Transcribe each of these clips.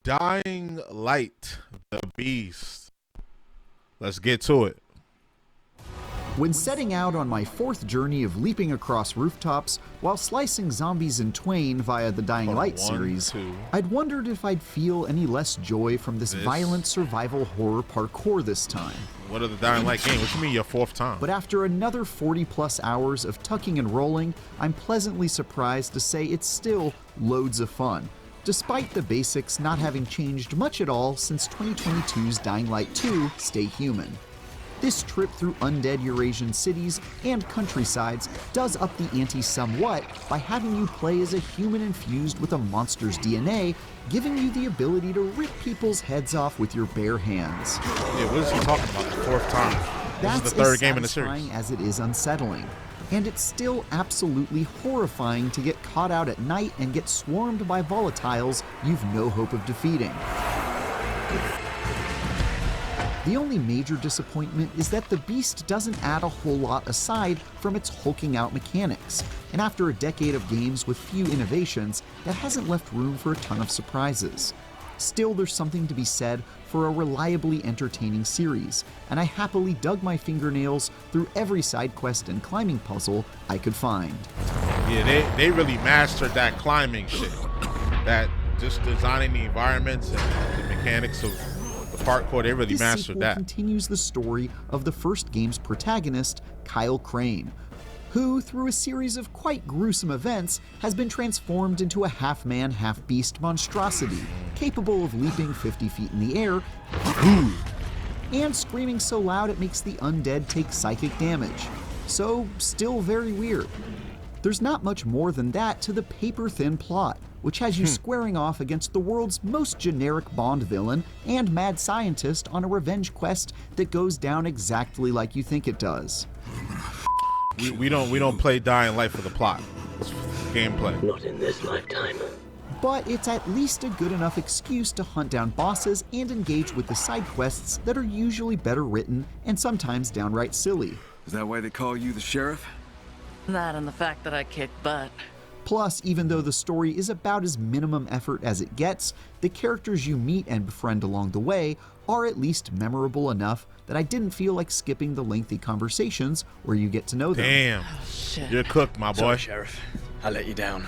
Dying Light, the Beast. Let's get to it. When setting out on my fourth journey of leaping across rooftops while slicing zombies in twain via the Dying Light series, I'd wondered if I'd feel any less joy from this violent survival horror parkour this time. What are the Dying Light games? What you mean your fourth time? But after another 40 plus hours of tucking and rolling, I'm pleasantly surprised to say it's still loads of fun, despite the basics not having changed much at all since 2022's Dying Light 2 Stay Human. This trip through undead Eurasian cities and countrysides does up the ante somewhat by having you play as a human infused with a monster's DNA, giving you the ability to rip people's heads off with your bare hands. Yeah, what is he talking about? The fourth time. That's this is the third game in the series. As satisfying as it is unsettling. And it's still absolutely horrifying to get caught out at night and get swarmed by volatiles you've no hope of defeating. The only major disappointment is that the Beast doesn't add a whole lot aside from its hulking out mechanics, and after a decade of games with few innovations, that hasn't left room for a ton of surprises. Still, there's something to be said for a reliably entertaining series, and I happily dug my fingernails through every side quest and climbing puzzle I could find. Yeah, they really mastered that climbing shit. That just designing the environments and the mechanics of parkour, they really mastered that. This continues the story of the first game's protagonist, Kyle Crane, who, through a series of quite gruesome events, has been transformed into a half-man, half-beast monstrosity, capable of leaping 50 feet in the air and screaming so loud it makes the undead take psychic damage. So, still very weird. There's not much more than that to the paper-thin plot, which has you squaring off against the world's most generic Bond villain and mad scientist on a revenge quest that goes down exactly like you think it does. We don't play Dying Light for the plot. It's gameplay. Not in this lifetime. But it's at least a good enough excuse to hunt down bosses and engage with the side quests that are usually better written and sometimes downright silly. Is that why they call you the sheriff? That and the fact that I kick butt. Plus, even though the story is about as minimum effort as it gets, the characters you meet and befriend along the way are at least memorable enough that I didn't feel like skipping the lengthy conversations where you get to know them. Damn, you're cooked, my boy. Sorry, Sheriff. I let you down.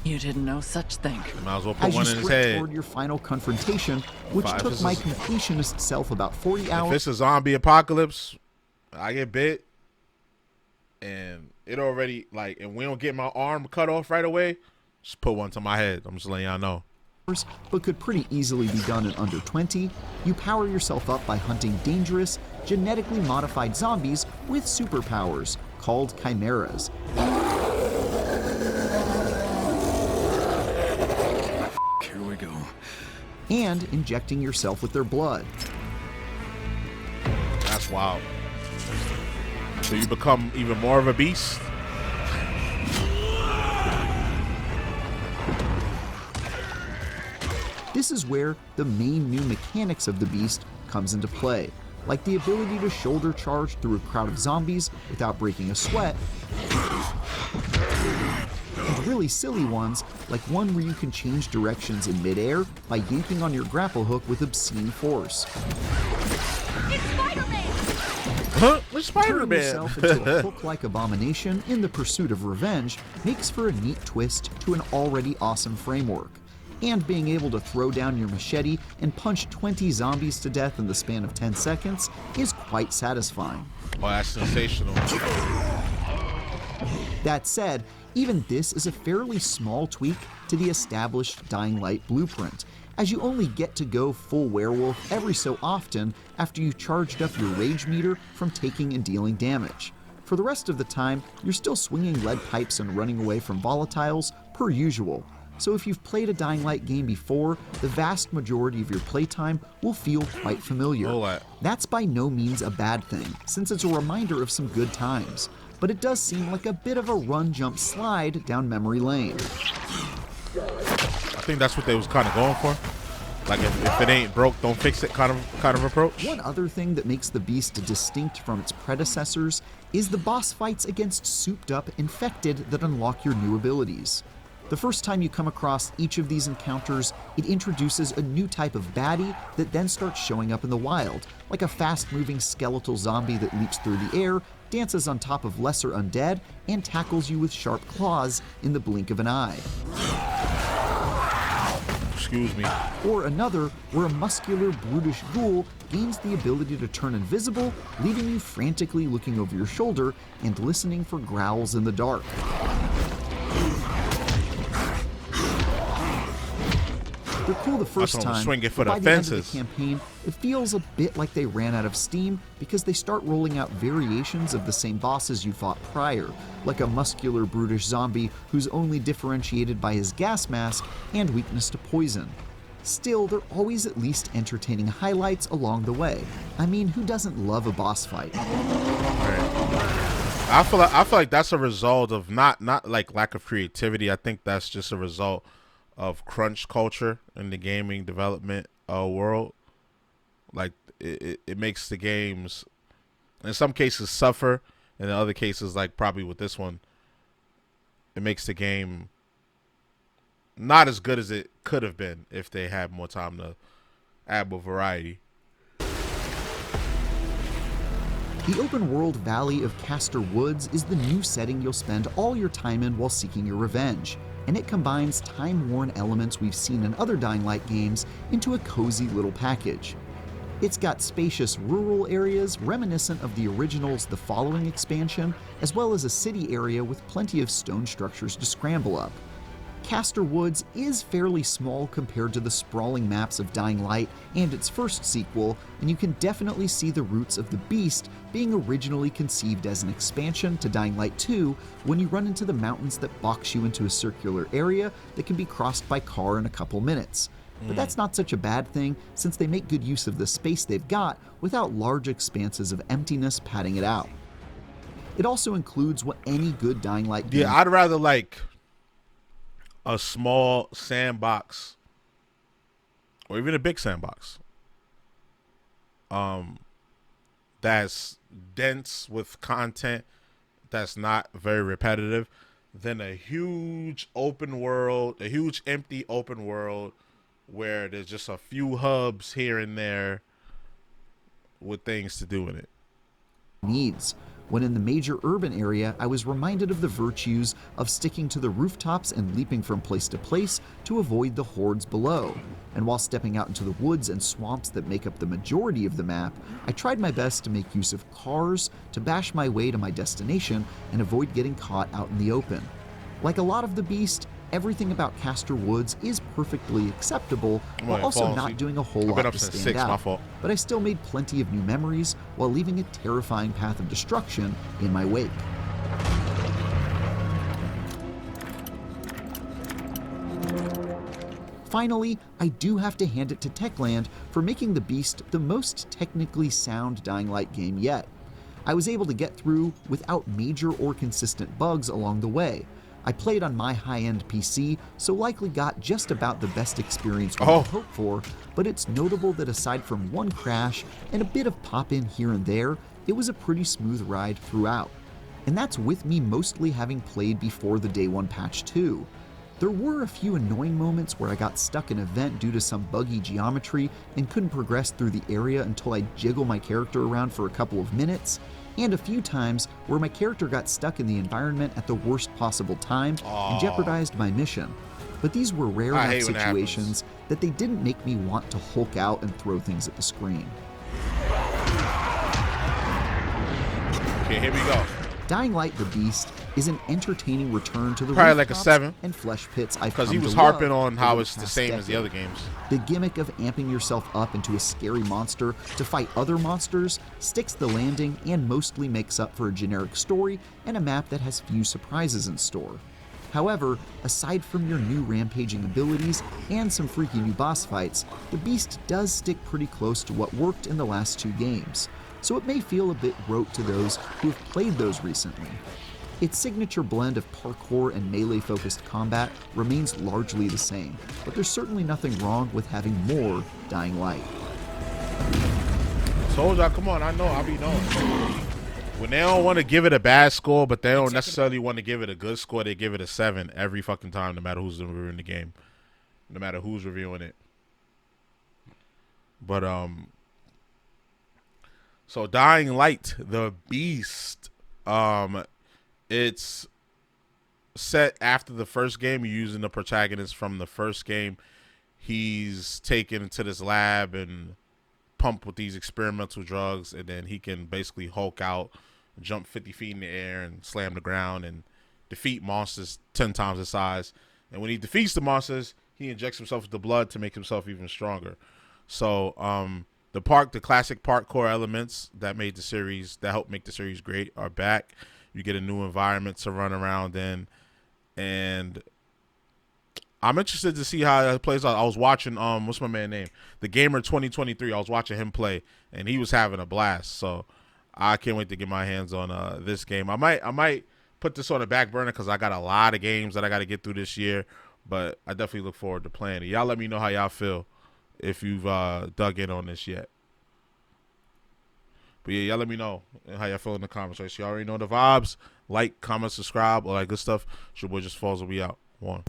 You didn't know such thing. You might as well put As one you in his sprint head. toward your final confrontation, which took my completionist self about 40 hours. If it's a zombie apocalypse, I get bit, and it already, like, and we don't get my arm cut off right away, just put one to my head. I'm just letting y'all know. But could pretty easily be done in under 20, you power yourself up by hunting dangerous, genetically modified zombies with superpowers called chimeras. Here we go. And injecting yourself with their blood. That's wild. So you become even more of a beast? This is where the main new mechanics of the Beast comes into play, like the ability to shoulder charge through a crowd of zombies without breaking a sweat, and really silly ones, like one where you can change directions in midair by yanking on your grapple hook with obscene force. It's Spider-Man! Huh? Where's Spider-Man? Turning yourself into a hook-like abomination in the pursuit of revenge makes for a neat twist to an already awesome framework. And being able to throw down your machete and punch 20 zombies to death in the span of 10 seconds is quite satisfying. Oh, that's sensational. That said, even this is a fairly small tweak to the established Dying Light blueprint, as you only get to go full werewolf every so often after you've charged up your rage meter from taking and dealing damage. For the rest of the time, you're still swinging lead pipes and running away from volatiles per usual. So if you've played a Dying Light game before, the vast majority of your playtime will feel quite familiar. That's by no means a bad thing, since it's a reminder of some good times. But it does seem like a bit of a run-jump-slide down memory lane. I think that's what they was kind of going for. Like if it ain't broke, don't fix it kind of approach. One other thing that makes the Beast distinct from its predecessors is the boss fights against souped-up infected that unlock your new abilities. The first time you come across each of these encounters, it introduces a new type of baddie that then starts showing up in the wild, like a fast-moving skeletal zombie that leaps through the air, dances on top of lesser undead, and tackles you with sharp claws in the blink of an eye. Excuse me. Or another where a muscular, brutish ghoul gains the ability to turn invisible, leaving you frantically looking over your shoulder and listening for growls in the dark. They're cool the first time, swing it for but by the the end of fences. the campaign, it feels a bit like they ran out of steam because they start rolling out variations of the same bosses you fought prior, like a muscular, brutish zombie who's only differentiated by his gas mask and weakness to poison. Still, they're always at least entertaining highlights along the way. I mean, who doesn't love a boss fight? I feel like that's a result of not like lack of creativity. I think that's just a result of crunch culture in the gaming development world. Like it makes the games in some cases suffer, and in other cases, like probably with this one, it makes the game not as good as it could have been if they had more time to add more variety. The open world valley of Castor Woods is the new setting you'll spend all your time in while seeking your revenge, and it combines time-worn elements we've seen in other Dying Light games into a cozy little package. It's got spacious rural areas reminiscent of the original's The Following expansion, as well as a city area with plenty of stone structures to scramble up. Castor Woods is fairly small compared to the sprawling maps of Dying Light and its first sequel, and you can definitely see the roots of the Beast being originally conceived as an expansion to Dying Light 2 when you run into the mountains that box you into a circular area that can be crossed by car in a couple minutes. But that's not such a bad thing, since they make good use of the space they've got without large expanses of emptiness padding it out. It also includes what any good Dying Light game... Yeah, I'd rather like a small sandbox or even a big sandbox that's dense with content that's not very repetitive than a huge open world, a huge empty open world where there's just a few hubs here and there with things to do in it. needs. When in the major urban area, I was reminded of the virtues of sticking to the rooftops and leaping from place to place to avoid the hordes below. And while stepping out into the woods and swamps that make up the majority of the map, I tried my best to make use of cars to bash my way to my destination and avoid getting caught out in the open. Like a lot of the Beast, everything about Castor Woods is perfectly acceptable, while also not doing a whole lot to stand out. But I still made plenty of new memories while leaving a terrifying path of destruction in my wake. Finally, I do have to hand it to Techland for making the Beast the most technically sound Dying Light game yet. I was able to get through without major or consistent bugs along the way. I played on my high-end PC, so likely got just about the best experience we could hope for, but it's notable that aside from one crash and a bit of pop-in here and there, it was a pretty smooth ride throughout. And that's with me mostly having played before the Day 1 patch too. There were a few annoying moments where I got stuck in a vent due to some buggy geometry and couldn't progress through the area until I'd jiggle my character around for a couple of minutes, and a few times where my character got stuck in the environment at the worst possible time and jeopardized my mission. But these were rare enough situations that they didn't make me want to Hulk out and throw things at the screen. Okay, here we go. Dying Light the Beast is an entertaining return to the probably like a 7 and flesh pits I've because come he was to harping love on how over it's the past same as the decade. other games. The gimmick of amping yourself up into a scary monster to fight other monsters sticks the landing and mostly makes up for a generic story and a map that has few surprises in store. However, aside from your new rampaging abilities and some freaky new boss fights, the Beast does stick pretty close to what worked in the last 2 games, so it may feel a bit rote to those who have played those recently. Its signature blend of parkour and melee-focused combat remains largely the same, but there's certainly nothing wrong with having more Dying Light. Told y'all, come on, I know, I'll be knowing. when they don't want to give it a bad score, but they don't necessarily want to give it a good score, they give it a 7 every fucking time, no matter who's reviewing the game, no matter who's reviewing it. But so Dying Light, the Beast, it's set after the first game. You're using the protagonist from the first game. He's taken into this lab and pumped with these experimental drugs, and then he can basically Hulk out, jump 50 feet in the air, and slam the ground and defeat monsters 10 times his size. And when he defeats the monsters, he injects himself with the blood to make himself even stronger. So the classic parkour elements that helped make the series great are back. You get a new environment to run around in, and I'm interested to see how it plays out. I was watching what's my man name? The Gamer 2023. I was watching him play, and he was having a blast. So I can't wait to get my hands on this game. I might put this on the back burner because I got a lot of games that I got to get through this year, but I definitely look forward to playing it. Y'all let me know how y'all feel if you've dug in on this yet. But yeah, y'all let me know how y'all feel in the comments. Right? So y'all already know the vibes. Like, comment, subscribe, all that good stuff. It's your boy JusticeXFalls will be out. One.